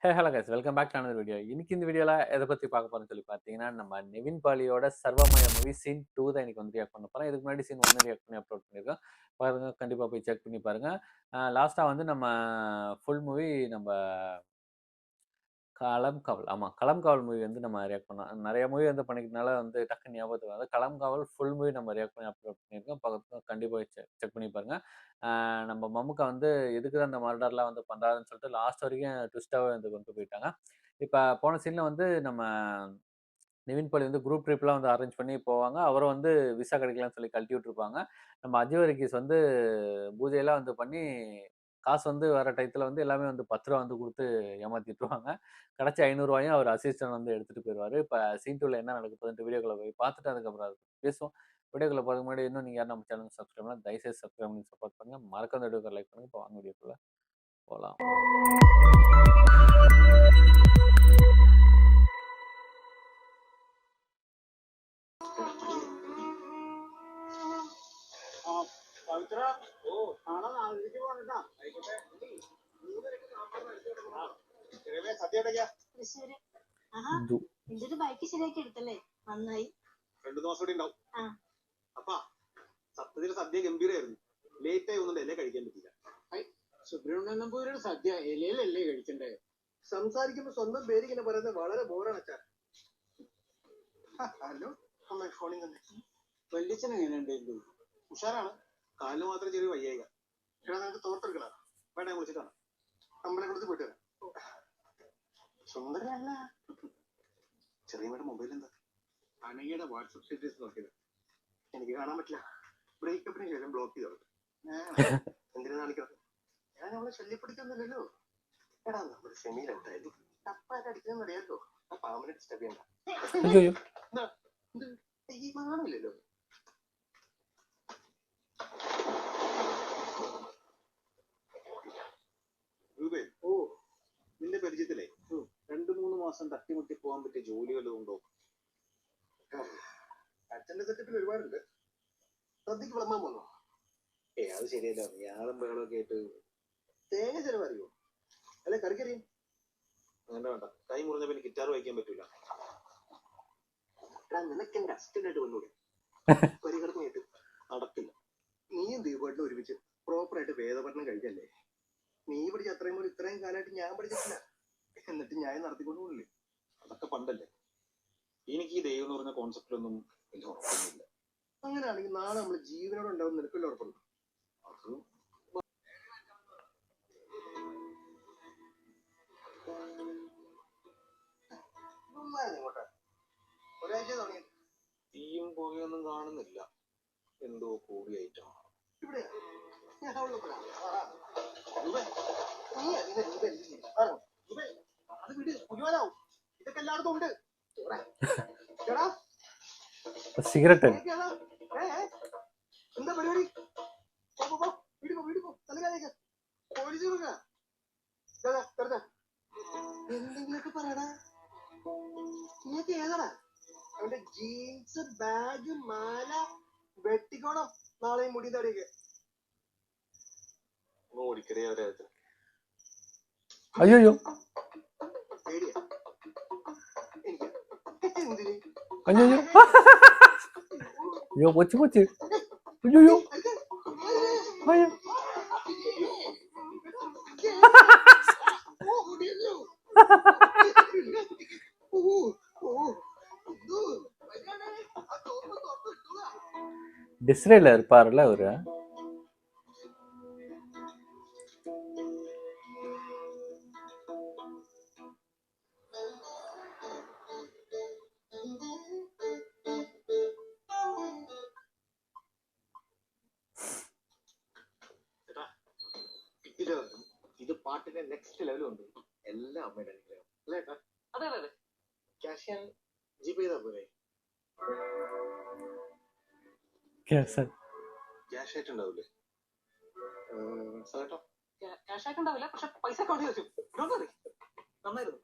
Hey hello guys welcome back to another video. இன்னைக்கு இந்த வீடியோல எதை பத்தி பார்க்க போறோம்னு சொல்லி பார்த்தீங்கன்னா, நம்ம நிவின் பாலியோட சர்வமய மூவி சீன் 2 தான் இன்னைக்கு வந்து ரியாக்ட் பண்ண போறோம். இதுக்கு முன்னாடி சீன் 1 ரியாக்ட் பண்ணி அப்லோட் பண்ணியிருக்கோம். பாருங்க, கண்டிப்பா போய் செக் பண்ணி பாருங்க. லாஸ்டா வந்து நம்ம ஃபுல் மூவி நம்ம களம் காவல். ஆமா, களம் காவல் மூவி வந்து நம்ம ரியாக்ட் பண்ணோம். நெறைய மூவி வந்து பண்ணிக்கிறதுனால வந்து டக்குன்னு ஞாபகத்துக்கு வராது. களம் காவல் ஃபுல் மூவி நம்ம ரியாக்ட் பண்ணி அப்லோட் பண்ணியிருக்கோம். கண்டிப்பா செக் பண்ணி பாருங்க. நம்ம மம்முக்கா வந்து எதுக்கு தான் இந்த மர்டர்லாம் வந்து பண்றாருன்னு சொல்லிட்டு லாஸ்ட் வரைக்கும் ட்விஸ்ட்டாவே வந்து கொண்டு போயிட்டாங்க. இப்ப போன சீன்ல வந்து நம்ம நிவின் பாலி வந்து குரூப் ட்ரிப்லாம் வந்து அரேஞ்ச் பண்ணி போவாங்க. அவரும் வந்து விசா கிடைக்கலன்னு சொல்லி கழட்டி விட்டுருப்பாங்க. நம்ம அஜய் வர்கீஸ் வந்து பூஜையெல்லாம் வந்து பண்ணி காசு வந்து வர டயத்துல வந்து எல்லாமே வந்து ரூ. 10 வந்து குடுத்து ஏமாத்தி விட்டுருவாங்க. கிடைச்ச ரூ. 500 அவர் அசிஸ்டன்ட் வந்து எடுத்துட்டு போயிருவாரு. இப்ப சீன் 2ல என்ன நடக்க போகுதுன்ட்டு வீடியோக்குள்ள போய் பார்த்துட்டு அதுக்கப்புறம் அத பத்தி பேசுவோம். வீடியோக்குள்ள போறதுக்கு முன்னாடி இன்னும் நீங்க யாரும் நம்ம சேனல் சப்ஸ்கிரைப் பண்ணல, தயவுசெய்து சப்ஸ்கிரைப் பண்ணி சப்போர்ட் பண்ணுங்க. மறக்காம இந்த வீடியோக்கு லைக் பண்ணுங்க. இப்போ வாங்க வீடியோக்குள்ள போலாம். പവിത്ര നാളെ 4:00 പോകണട്ടാ. ആയിക്കോട്ടെ. സദ്യ എവിടേക്കാ? തൃശ്ശൂര്. എന്റെ ബൈക്ക് ശരിയാക്കി എടുത്തല്ലേ, നന്നായി. 2 ദിവസം കൂടി ഉണ്ടാവും. അപ്പാ സത്യത്തിൽ സദ്യ ഗംഭീരമായിരുന്നു. ലേറ്റ് ആയി ഒന്നും ഇല കഴിക്കാൻ പറ്റില്ല. സുബ്രഹ്മണ്യൻ നമ്പൂതിരിയുടെ സദ്യ ഇലയിലല്ലേ കഴിക്കണ്ടേ? സംസാരിക്കുമ്പോ സ്വന്തം പേര് ഇങ്ങനെ പറയുന്നത് വളരെ ബോറാണ് അച്ഛാ. ഹലോ, അമ്മ ഫോണിൽ തന്നെ. വല്യച്ഛൻ എങ്ങനെയുണ്ട്? ഉഷാറാണ്. കാലിന് മാത്രം ചെറിയ വയ്യായിക. എടാ, നിനക്ക് തോർത്തെടുക്കണ വേണ്ട, ഞാൻ വിളിച്ചിട്ടാണ്. അമ്പലക്കുളത്ത് പോയിട്ട് വരാം. സുന്ദരല്ല. ചെറിയമ്മയുടെ മൊബൈൽ എന്താ? അനഘയുടെ വാട്സപ്പ് സ്റ്റേറ്റസ് നോക്കിയത്. എനിക്ക് കാണാൻ പറ്റില്ല. ബ്രേക്കപ്പിന് ശേഷം ബ്ലോക്ക് ചെയ്തോളൂ. എന്തിനു കാണിക്കണം? ഞാൻ അവളെ ശല്യപ്പെടുത്തുന്നില്ലല്ലോ. എടാ, നമ്മൾ ഷെമിയിലുണ്ടായിരുന്നു. തപ്പായിട്ട് അടിക്കുന്നതെന്ന് അറിയാലോ. ആ പാമ്പിനെ ഡിസ്റ്റർബ് ചെയ്യണ്ട. ഈ മാണില്ലല്ലോ. രൂപേ, ഓ, നിന്റെ പരിചയത്തിലേ 2-3 മാസം തട്ടിമുട്ടി പോകാൻ പറ്റിയ ജോലി വല്ലതും ഉണ്ടോ? അച്ഛന്റെ സെറ്റപ്പിൽ ഒരുപാടുണ്ട്. സദ്യക്ക് വിളമ്പാൻ പോന്നോ? അത് ശരിയല്ലോ. ഇയാളും ബഹളമൊക്കെ ആയിട്ട് തേങ്ങ ചെലവറിയോ? അല്ലെ കറിക്കറിയും? വേണ്ട വേണ്ട, കൈ മുറിഞ്ഞ പിന്നെ ഗിറ്റാർ വായിക്കാൻ പറ്റൂല. നിനക്ക് എന്റെ അസിസ്റ്റന്റായിട്ട് വന്നൂടെ? പരികടമായിട്ട് നടക്കില്ല. നീയും ദീപമായിട്ടും ഒരുമിച്ച് പ്രോപ്പറായിട്ട് വേദപഠനം കഴിക്കല്ലേ? നീ പഠിച്ച അത്രയും പോലും ഇത്രയും കാലമായിട്ട് ഞാൻ പഠിച്ചിട്ടില്ല. എന്നിട്ട് ഞാൻ നടത്തിക്കൊണ്ട് പോകില്ലേ? അതൊക്കെ പണ്ടല്ലേ. എനിക്ക് ഈ ദൈവം എന്ന് പറഞ്ഞ കോൺസെപ്റ്റിലൊന്നും വലിയ ഉറപ്പൊന്നുമില്ല. അങ്ങനെയാണെങ്കിൽ നാളെ നമ്മൾ ജീവനോട് ഉണ്ടാവും നിനക്കല്ല ഉറപ്പുണ്ട്? അത് ഇങ്ങോട്ടാ ഒരാഴ്ച തുടങ്ങി. തീയും പുകയൊന്നും കാണുന്നില്ല. എന്തോ കൂടിയായിട്ടാണ് ഇവിടെ. ഞാൻ അത് വിട്, കുരുവാനാവും. ഇതൊക്കെ എല്ലായിടത്തും ഉണ്ട്. സിഗരറ്റ് എന്താ പരിപാടി? വീടിപ്പോ തലകാലേക്ക് പോലീസ് കൊടുക്ക. എന്തെങ്കിലൊക്കെ പറയടാ. നിങ്ങൾക്ക് ഏതാടാ? അവന്റെ ജീൻസ്, ബാഗ്, മാല വെട്ടിക്കോണം നാളെയും മുടി തടിയൊക്കെ. ഓടിക്കടേ അവരകത്ത്. അയ്യോ പേടിയാ എനിക്ക്. എന്തിന്? അയ്യോ അയ്യോ കൊച്ചു കൊച്ച്. അയ്യോ അയ്യോ டிஸ்ரேல இருப்பாருல்ல அவரு. ഇത് പാട്ടിന്റെ നെക്സ്റ്റ് ലെവലുണ്ട്. എല്ലാം അമ്മയുടെ അനുഗ്രഹം അല്ലേ ഏട്ടാ? അതെ അതെ അതെ. ക്യാഷ് ഞാൻ ജിപേ ചെയ്താ പോരെ? ക്യാഷ് ആയിട്ടുണ്ടാവൂലേ സാറേട്ടോ? ക്യാഷ് ആയിട്ടുണ്ടാവില്ല, പക്ഷെ പൈസ അക്കൗണ്ട് വെച്ചു. നന്നായിരുന്നു.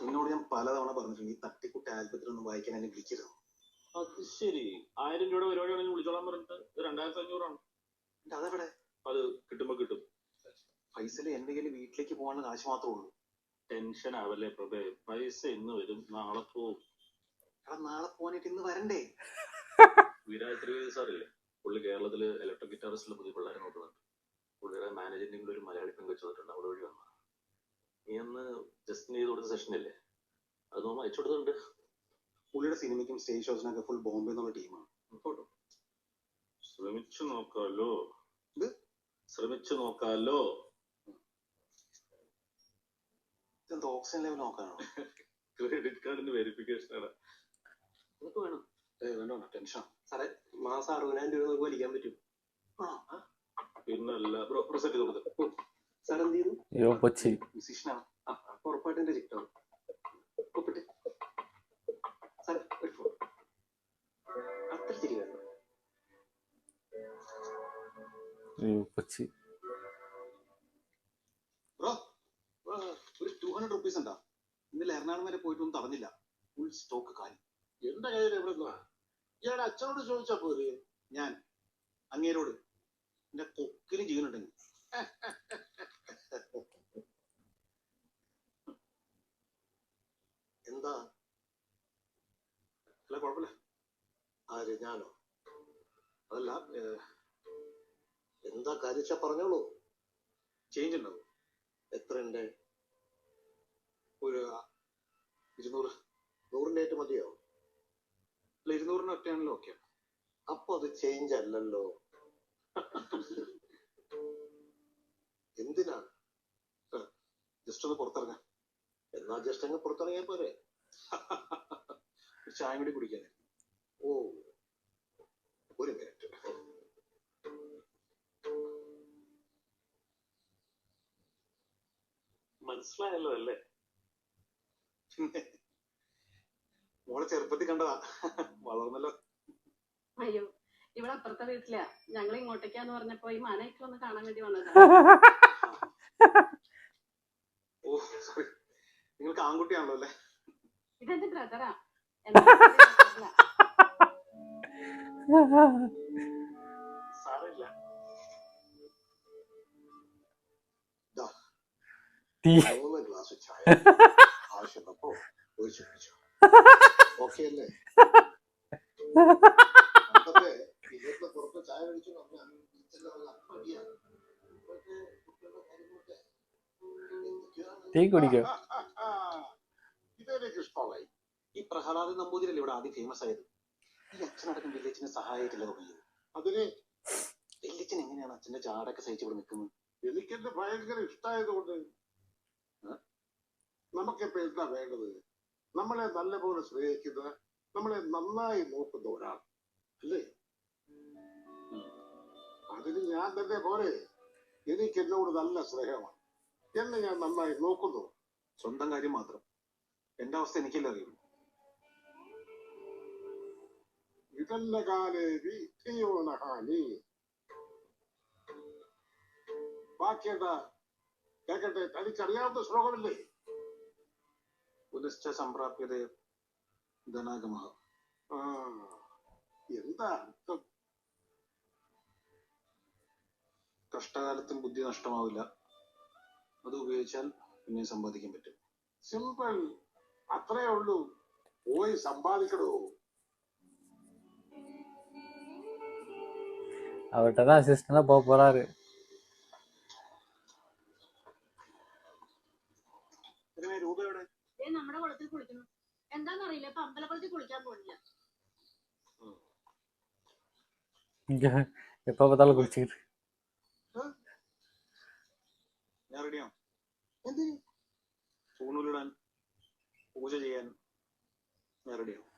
നിന്നോട് ഞാൻ പലതവണ പറഞ്ഞിട്ടുണ്ട്, ഈ തട്ടിക്കുട്ടി ആൽബത്തിലൊന്നും വായിക്കാൻ എന്നെ വിളിക്കരുത്. അത് ശരി. 1000 രൂപയുടെ പരിപാടിയാണെങ്കിൽ വിളിച്ചോളാൻ പറഞ്ഞിട്ട് 2500 ആണ്. അതെവിടെ? അത് കിട്ടുമ്പോ കിട്ടും. ഫൈസല് എന്റെ കയ്യിൽ വീട്ടിലേക്ക് പോകാനുള്ള കാശ് മാത്രമേ ഉള്ളൂ. ടെൻഷൻ ആവല്ലേ പ്രഭേ, പൈസ ഇന്ന് വരും, നാളെ പോവും. എടാ നാളെ പോകാനായിട്ട് ഇന്ന് വരണ്ടേ? വിരാജ് ത്രിവേദി സാറില്ലേ, പുള്ളി കേരളത്തില് ഇലക്ട്രിക് ഗിറ്റാറിസ്റ്റിലെ പുതിയ പിള്ളേരെ നോക്കുന്നുണ്ട്. പുള്ളിയുടെ മാനേജിംഗിൽ ഒരു മലയാളി പെൺകൊച്ചു വന്നിട്ടുണ്ട്, അവിടെ വഴി വന്ന നീ അന്ന് ജസ്റ്റിന് ചെയ്ത് കൊടുത്ത സെഷൻ ഇല്ലേ, അത് നോക്കുമ്പോൾ അയച്ചു കൊടുത്തിട്ടുണ്ട്. പുള്ളിയുടെ സിനിമയ്ക്കും സ്റ്റേജ് ഷോസിനൊക്കെ ഫുൾ ബോംബെ എന്നുള്ള ടീമാണ്. ഫോട്ടോ ശ്രമിച്ചു നോക്കാലോ. ഇത് ശ്രമിച്ചു നോക്കാലോ. ഇതെന്താ ഓക്സിജൻ ലെവൽ നോക്കാനാണോ? ക്രെഡിറ്റ് കാർഡിന്റെ വെരിഫിക്കേഷൻ ആണ്. അതൊക്കെ വേണം. വേണ്ട ടെൻഷൻ. സാറേ മാസം 60,000 രൂപ നമുക്ക് വലിക്കാൻ പറ്റും. പിന്നല്ല ബ്രോ, പ്രസന്റ് ചെയ്ത് കൊടുത്തു. സാർ എന്ത് ചെയ്തു? അയ്യോ കൊച്ചി മ്യൂസീഷ്യനാണ്. ഉറപ്പായിട്ട് എന്റെ ചിട്ടാണ്. ഒപ്പിട്ട് സാറേ ഒരു ഫോൺ. അത്ര ശരി വേണം. അയ്യോ കൊച്ചി ബ്രോ ഒരു 200 റുപ്പീസ് ഉണ്ടാ? ഇന്നലെ എറണാകുളം വരെ പോയിട്ടൊന്നും തടഞ്ഞില്ല. ഫുൾ സ്റ്റോക്ക് കാലി. എന്റെ കയ്യിൽ എവിടെ ഇയാളുടെ അച്ഛനോട് ചോദിച്ചാ പോരെ. ഞാൻ അങ്ങേരോട് എന്റെ കൊക്കിലും ജീവനുണ്ടെങ്കിൽ എന്താ? അല്ല കുഴപ്പമില്ല. ആര്, ഞാനോ? അതല്ല, എന്താ കാര്യച്ച പറഞ്ഞോളൂ. ചേഞ്ച് ഉണ്ടാവും. എത്ര ഉണ്ട്? ഒരു 200. 100ന്റെ ആയിട്ട് മതിയോ? അല്ല 200 ഒറ്റയാണല്ലോ. ഓക്കെ. അപ്പൊ അത് ചേഞ്ച് അല്ലല്ലോ. എന്തിനാണ്? ജസ്റ്റ് ഒന്ന് പുറത്തിറങ്ങാം. എന്നാ ജസ്റ്റ് അങ്ങ് പുറത്തിറങ്ങിയാ പോരെ. ഒരു ചായ കൂടി കുടിക്കാതെ. ഓ, ഒരു മിനിറ്റ്. മനസ്സിലായല്ലോ അല്ലേ? മോളെ ചെറുപ്പത്തിൽ കണ്ടതാ, വളർന്നല്ലോ. അയ്യോ, ഇവിടെ അപ്പുറത്തെ വീട്ടിലാ. ഞങ്ങൾ ഇങ്ങോട്ടേക്കാന്ന് പറഞ്ഞപ്പോ ഈ മനയൊക്കെ ഒന്ന് കാണാൻ വേണ്ടി വന്നതാ. ഓ സോറി, നിങ്ങൾക്ക് ആൺകുട്ടിയാണല്ലോ അല്ലേ? ഇതെന്റെ ബ്രദറാ. സാരമില്ല. തീ 3 ഗ്ലാസ് ചായ ആവശ്യമുള്ളപ്പോ ഒഴിച്ചു കുടിച്ചോ. ഓക്കെ അല്ലേ? പണ്ടൊക്കെ വീട്ടിലെ പുറത്ത് ചായ കഴിച്ചു തീ കുടിക്കോ? ഇതെനിക്ക് ഇഷ്ടമായി. ഈ പ്രഹ്ലാദൻ നമ്പൂതിരല്ലേ ഇവിടെ ആദ്യം ഫേമസ് ആയത്? ഈ അച്ഛനടക്കം വില്ലേജിനെ സഹായിട്ടില്ല തുടങ്ങിയത്. അതിന് വില്ലേജൻ എങ്ങനെയാണ് അച്ഛന്റെ ചാടൊക്കെ സഹിച്ച് ഇവിടെ നിൽക്കുന്നത്? എനിക്കെന്റെ ഭയങ്കര ഇഷ്ടമായതുകൊണ്ട്. നമുക്കിപ്പോ എന്താ വേണ്ടത്? നമ്മളെ നല്ലപോലെ സ്നേഹിക്കുന്ന, നമ്മളെ നന്നായി നോക്കുന്ന ഒരാൾ അല്ലേ? അതിന് ഞാൻ തന്നെ പോരെ. എനിക്ക് എന്നോട് നല്ല സ്നേഹമാണ്, എന്നെ ഞാൻ നന്നായി നോക്കുന്നു. സ്വന്തം കാര്യം മാത്രം. എന്റെ അവസ്ഥ എനിക്കല്ലേ അറിയുള്ളൂ. ഇതല്ല കാലേ വിധിയോനഹാനി. ബാക്കിയെന്താ കേക്കട്ടെ? തനിക്കറിയാവുന്ന ശ്ലോകമില്ലേ? പുനശ്ച സംപ്രാപ്യതേ ധനാഗമഃ. ആ, എന്താ അർത്ഥം? കഷ്ടകാലത്തും ബുദ്ധി നഷ്ടമാവില്ല. അത് ഉപയോഗിച്ചാൽ പിന്നെ സമ്പാദിക്കാൻ പറ്റും. സിമ്പിൾ, അത്രേ ഉള്ളൂ. പോയി സമ്പാദിക്കണോ. அவர்கிட்ட தான் அசிஸ்டண்டா போக போறாரு. രൂപയുടെ നമ്മുടെ കുളത്തിൽ കുളിക്കുന്നു. എന്താന്നറിയില്ല, ഇപ്പൊ അമ്പലക്കുളത്തിൽ കുളിക്കാൻ പോണില്ല. இங்க எப்ப பார்த்தாலும் குளிச்சுக்கிட்டு. ഞാൻ റെഡിയാണ്. എന്തിന്? പൂണൂലിടാൻ, പൂജ ചെയ്യാൻ ഞാൻ റെഡിയാണ്.